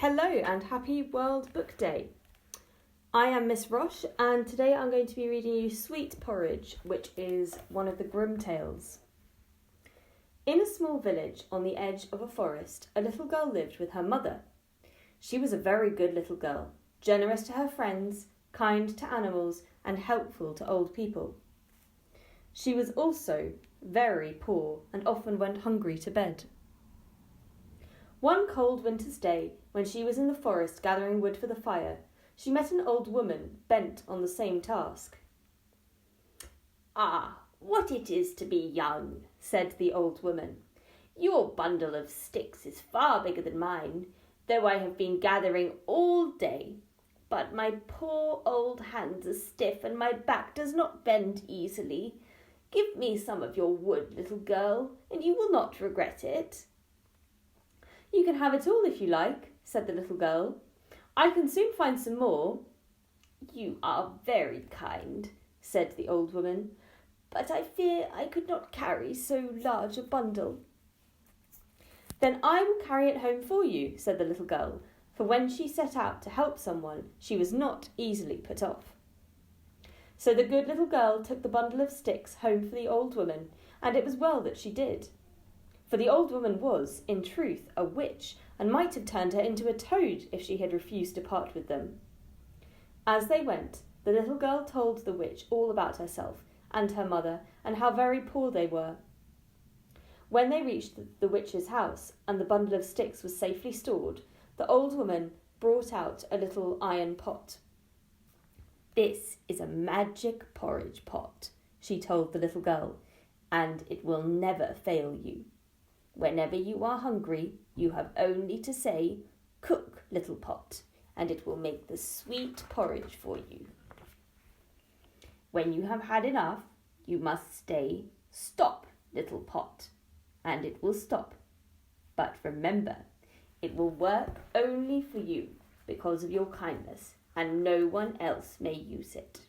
Hello and happy World Book Day. I am Miss Roche and today I'm going to be reading you Sweet Porridge, which is one of the Grimm tales. In a small village on the edge of a forest, a little girl lived with her mother. She was a very good little girl, generous to her friends, kind to animals and helpful to old people. She was also very poor and often went hungry to bed. One cold winter's day, when she was in the forest gathering wood for the fire, she met an old woman bent on the same task. "Ah, what it is to be young," said the old woman. "Your bundle of sticks is far bigger than mine, though I have been gathering all day. But my poor old hands are stiff and my back does not bend easily. Give me some of your wood, little girl, and you will not regret it." "You can have it all if you like," said the little girl. "I can soon find some more." "You are very kind," said the old woman, "but I fear I could not carry so large a bundle." "Then I will carry it home for you," said the little girl, for when she set out to help someone, she was not easily put off. So the good little girl took the bundle of sticks home for the old woman, and it was well that she did. For the old woman was, in truth, a witch, and might have turned her into a toad if she had refused to part with them. As they went, the little girl told the witch all about herself and her mother, and how very poor they were. When they reached the witch's house, and the bundle of sticks was safely stored, the old woman brought out a little iron pot. "This is a magic porridge pot," she told the little girl, "and it will never fail you. Whenever you are hungry, you have only to say, 'Cook, little pot,' and it will make the sweet porridge for you. When you have had enough, you must say, 'Stop, little pot,' and it will stop. But remember, it will work only for you because of your kindness, and no one else may use it."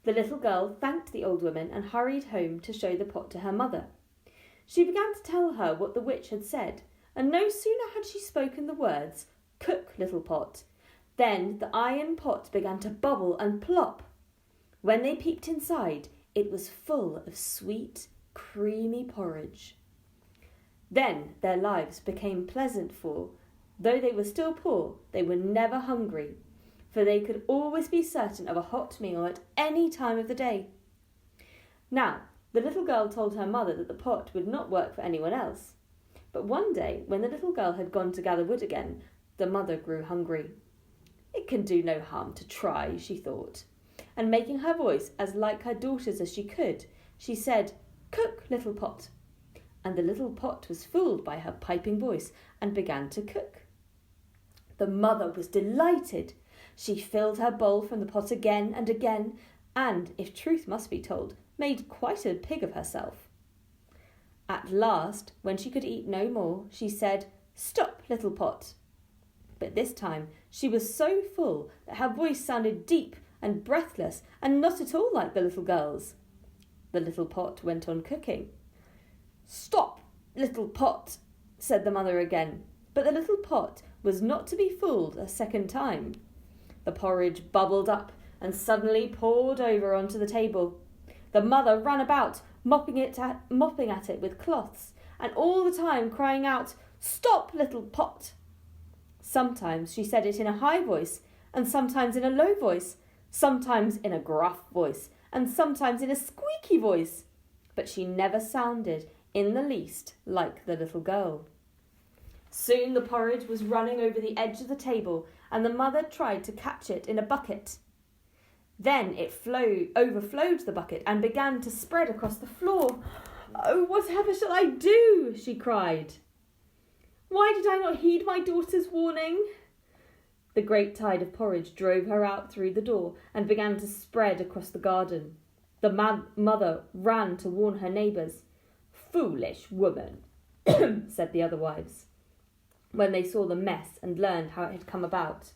The little girl thanked the old woman and hurried home to show the pot to her mother. She began to tell her what the witch had said, and no sooner had she spoken the words, "Cook, little pot," then the iron pot began to bubble and plop. When they peeped inside, it was full of sweet, creamy porridge. Then their lives became pleasant, for, though they were still poor, they were never hungry, for they could always be certain of a hot meal at any time of the day. Now, the little girl told her mother that the pot would not work for anyone else. But one day, when the little girl had gone to gather wood again, the mother grew hungry. "It can do no harm to try," she thought, and making her voice as like her daughter's as she could, she said, "Cook, little pot." And the little pot was fooled by her piping voice and began to cook. The mother was delighted. She filled her bowl from the pot again and again, and, if truth must be told, made quite a pig of herself. At last, when she could eat no more, she said, "Stop, little pot." But this time she was so full that her voice sounded deep and breathless and not at all like the little girl's. The little pot went on cooking. "Stop, little pot," said the mother again, but the little pot was not to be fooled a second time. The porridge bubbled up and suddenly poured over onto the table. The mother ran about, mopping at it with cloths, and all the time crying out, "Stop, little pot." Sometimes she said it in a high voice, and sometimes in a low voice, sometimes in a gruff voice, and sometimes in a squeaky voice, but she never sounded in the least like the little girl. Soon the porridge was running over the edge of the table, and the mother tried to catch it in a bucket. Then it overflowed the bucket and began to spread across the floor. "Oh, whatever shall I do?" she cried. "Why did I not heed my daughter's warning?" The great tide of porridge drove her out through the door and began to spread across the garden. The mother ran to warn her neighbours. "Foolish woman," said the other wives, when they saw the mess and learned how it had come about.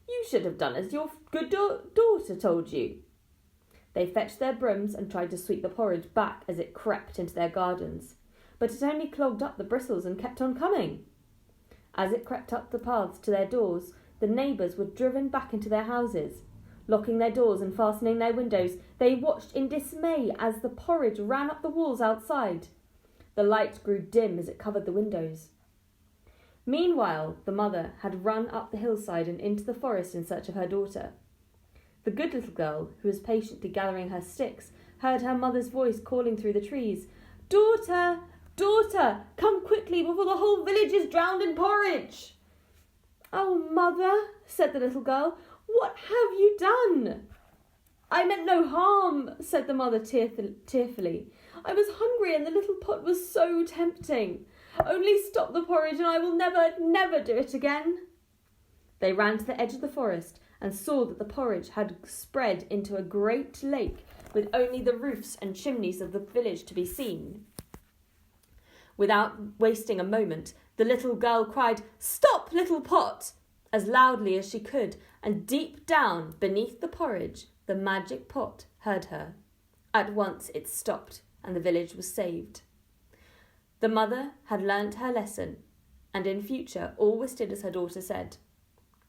"You should have done as your good daughter told you." They fetched their brooms and tried to sweep the porridge back as it crept into their gardens, but it only clogged up the bristles and kept on coming. As it crept up the paths to their doors, the neighbours were driven back into their houses. Locking their doors and fastening their windows, they watched in dismay as the porridge ran up the walls outside. The light grew dim as it covered the windows. Meanwhile, the mother had run up the hillside and into the forest in search of her daughter. The good little girl, who was patiently gathering her sticks, heard her mother's voice calling through the trees, "Daughter, daughter, come quickly before the whole village is drowned in porridge." "Oh, mother," said the little girl, "what have you done?" "I meant no harm," said the mother tearfully. "I was hungry and the little pot was so tempting. Only stop the porridge and I will never, never do it again." They ran to the edge of the forest and saw that the porridge had spread into a great lake with only the roofs and chimneys of the village to be seen. Without wasting a moment, the little girl cried, "Stop, little pot!" as loudly as she could, and deep down beneath the porridge, the magic pot heard her. At once it stopped, and the village was saved. The mother had learnt her lesson, and in future always did as her daughter said.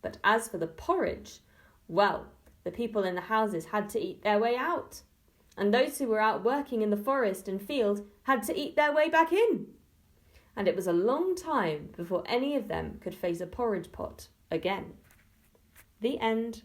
But as for the porridge, well, the people in the houses had to eat their way out, and those who were out working in the forest and field had to eat their way back in. And it was a long time before any of them could face a porridge pot again. The end.